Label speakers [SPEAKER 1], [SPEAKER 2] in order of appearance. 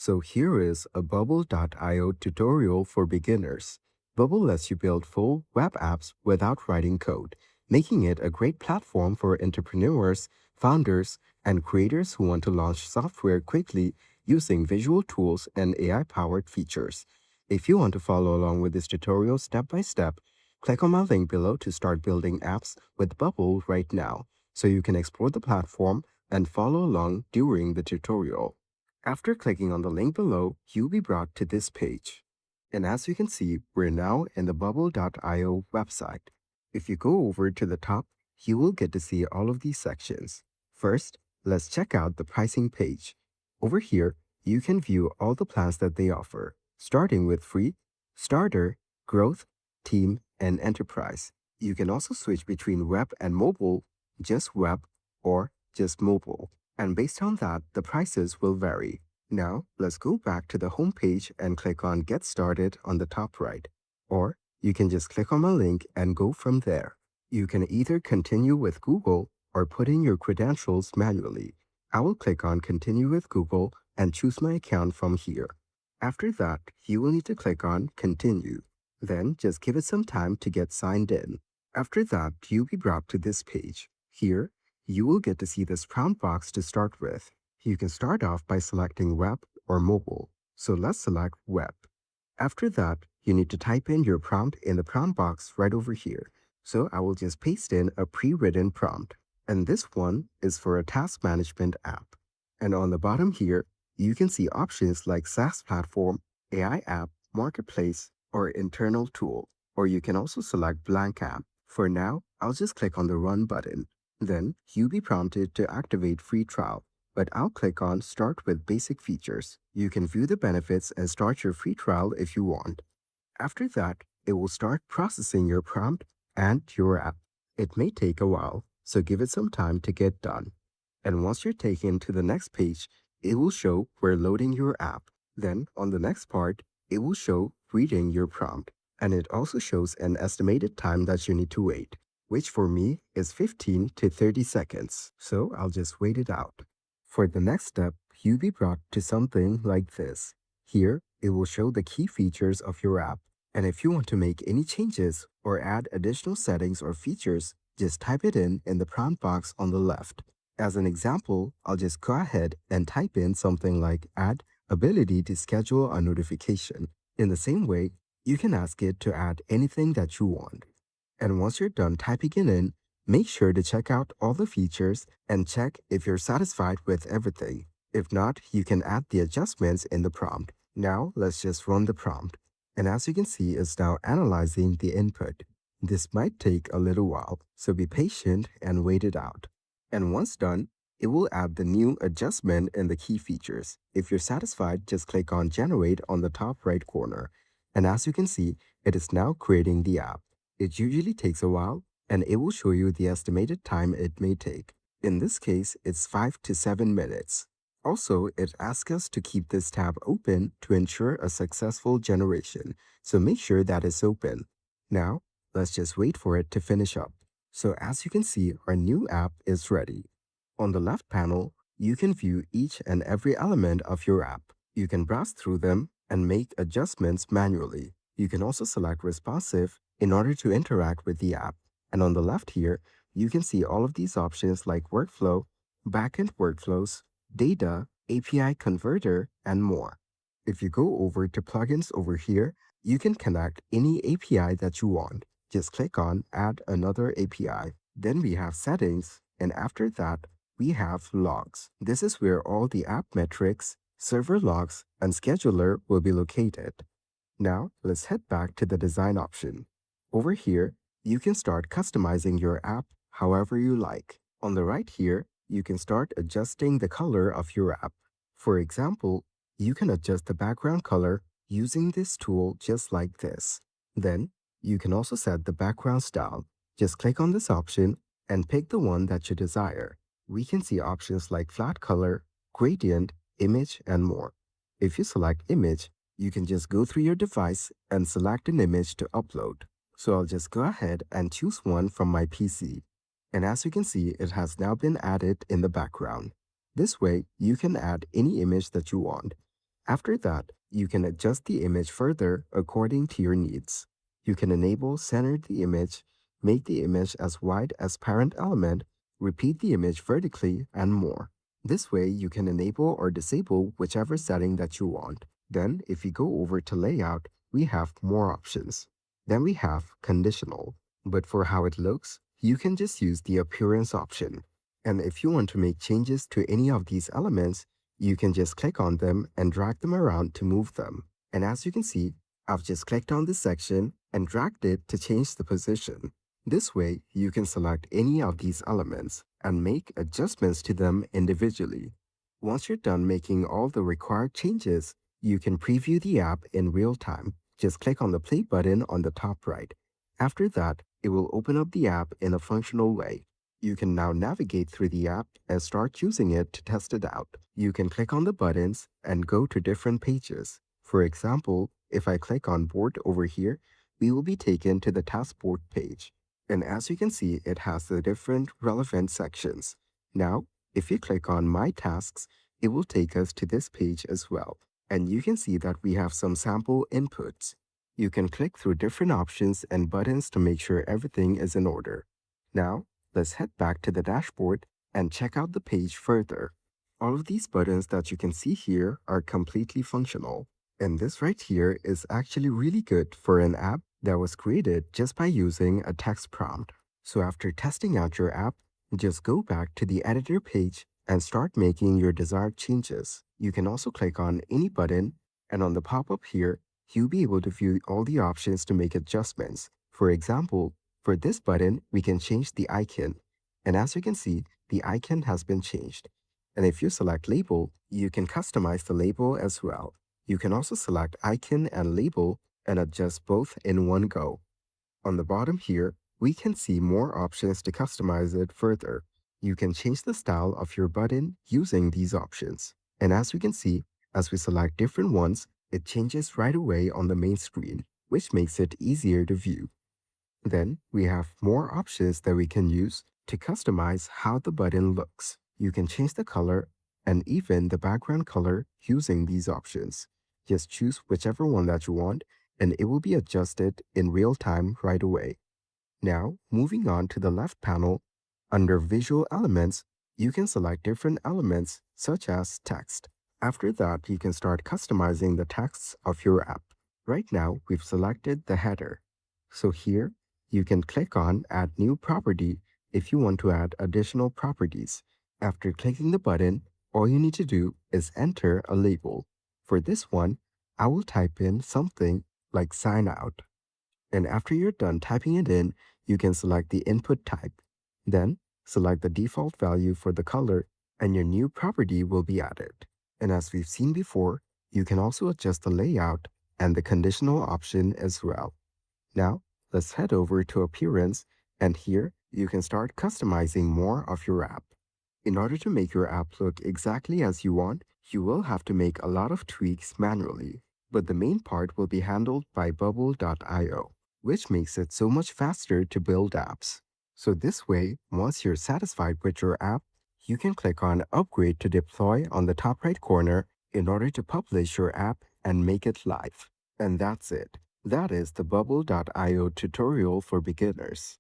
[SPEAKER 1] So here is a bubble.io tutorial for beginners. Bubble lets you build full web apps without writing code, making it a great platform for entrepreneurs, founders, and creators who want to launch software quickly using visual tools and AI-powered features. If you want to follow along with this tutorial step by step, click on my link below to start building apps with Bubble right now, so you can explore the platform and follow along during the tutorial. After clicking on the link below, you'll be brought to this page. And as you can see, we're now in the bubble.io website. If you go over to the top, you will get to see all of these sections. First, let's check out the pricing page. Over here, you can view all the plans that they offer, starting with free, starter, growth, team, and enterprise. You can also switch between web and mobile, just web, or just mobile. And based on that, the prices will vary. Now, let's go back to the home page and click on Get Started on the top right. Or you can just click on my link and go from there. You can either continue with Google or put in your credentials manually. I will click on Continue with Google and choose my account from here. After that, you will need to click on Continue. Then just give it some time to get signed in. After that, you'll be brought to this page. Here, you will get to see this prompt box to start with. You can start off by selecting web or mobile. So let's select web. After that, you need to type in your prompt in the prompt box right over here. So I will just paste in a pre-written prompt. And this one is for a task management app. And on the bottom here, you can see options like SaaS platform, AI app, marketplace, or internal tool. Or you can also select blank app. For now, I'll just click on the Run button. Then, you'll be prompted to activate free trial, but I'll click on Start with Basic Features. You can view the benefits and start your free trial if you want. After that, it will start processing your prompt and your app. It may take a while, so give it some time to get done. And once you're taken to the next page, it will show we're loading your app. Then, on the next part, it will show reading your prompt. And it also shows an estimated time that you need to wait, which for me is 15 to 30 seconds, so I'll just wait it out. For the next step, you'll be brought to something like this. Here, it will show the key features of your app, and if you want to make any changes or add additional settings or features, just type it in the prompt box on the left. As an example, I'll just go ahead and type in something like add ability to schedule a notification. In the same way, you can ask it to add anything that you want. And once you're done typing it in, make sure to check out all the features and check if you're satisfied with everything. If not, you can add the adjustments in the prompt. Now, let's just run the prompt. And as you can see, it's now analyzing the input. This might take a little while, so be patient and wait it out. And once done, it will add the new adjustment in the key features. If you're satisfied, just click on Generate on the top right corner. And as you can see, it is now creating the app. It usually takes a while, and it will show you the estimated time it may take. In this case, it's 5 to 7 minutes. Also, it asks us to keep this tab open to ensure a successful generation, so make sure that it's open. Now, let's just wait for it to finish up. So as you can see, our new app is ready. On the left panel, you can view each and every element of your app. You can browse through them and make adjustments manually. You can also select responsive in order to interact with the app. And on the left here, you can see all of these options like workflow, backend workflows, data, API converter, and more. If you go over to plugins over here, you can connect any API that you want. Just click on Add another API. Then we have settings, and after that, we have logs. This is where all the app metrics, server logs, and scheduler will be located. Now, let's head back to the design option. Over here, you can start customizing your app however you like. On the right here, you can start adjusting the color of your app. For example, you can adjust the background color using this tool just like this. Then, you can also set the background style. Just click on this option and pick the one that you desire. We can see options like flat color, gradient, image, and more. If you select image, you can just go through your device and select an image to upload. So I'll just go ahead and choose one from my PC. And as you can see, it has now been added in the background. This way, you can add any image that you want. After that, you can adjust the image further according to your needs. You can enable center the image, make the image as wide as parent element, repeat the image vertically, and more. This way, you can enable or disable whichever setting that you want. Then, if you go over to layout, we have more options. Then we have conditional. But for how it looks, you can just use the appearance option. And if you want to make changes to any of these elements, you can just click on them and drag them around to move them. And as you can see, I've just clicked on this section and dragged it to change the position. This way, you can select any of these elements and make adjustments to them individually. Once you're done making all the required changes, you can preview the app in real time. Just click on the play button on the top right. After that, it will open up the app in a functional way. You can now navigate through the app and start using it to test it out. You can click on the buttons and go to different pages. For example, if I click on board over here, we will be taken to the task board page. And as you can see, it has the different relevant sections. Now, if you click on My Tasks, it will take us to this page as well. And you can see that we have some sample inputs. You can click through different options and buttons to make sure everything is in order. Now, let's head back to the dashboard and check out the page further. All of these buttons that you can see here are completely functional. And this right here is actually really good for an app that was created just by using a text prompt. So after testing out your app, just go back to the editor page and start making your desired changes. You can also click on any button, and on the pop-up here, you'll be able to view all the options to make adjustments. For example, for this button, we can change the icon. And as you can see, the icon has been changed. And if you select label, you can customize the label as well. You can also select icon and label and adjust both in one go. On the bottom here, we can see more options to customize it further. You can change the style of your button using these options. And as you can see, as we select different ones, it changes right away on the main screen, which makes it easier to view. Then we have more options that we can use to customize how the button looks. You can change the color and even the background color using these options. Just choose whichever one that you want and it will be adjusted in real time right away. Now, moving on to the left panel, under Visual Elements, you can select different elements such as text. After that, you can start customizing the texts of your app. Right now, we've selected the header. So here, you can click on Add New Property if you want to add additional properties. After clicking the button, all you need to do is enter a label. For this one, I will type in something like sign out. And after you're done typing it in, you can select the input type. Then, select the default value for the color and your new property will be added. And as we've seen before, you can also adjust the layout and the conditional option as well. Now, let's head over to Appearance, and here you can start customizing more of your app. In order to make your app look exactly as you want, you will have to make a lot of tweaks manually, but the main part will be handled by bubbleio, which makes it so much faster to build apps. So this way, once you're satisfied with your app, you can click on Upgrade to Deploy on the top right corner in order to publish your app and make it live. And that's it. That is the bubbleio tutorial for beginners.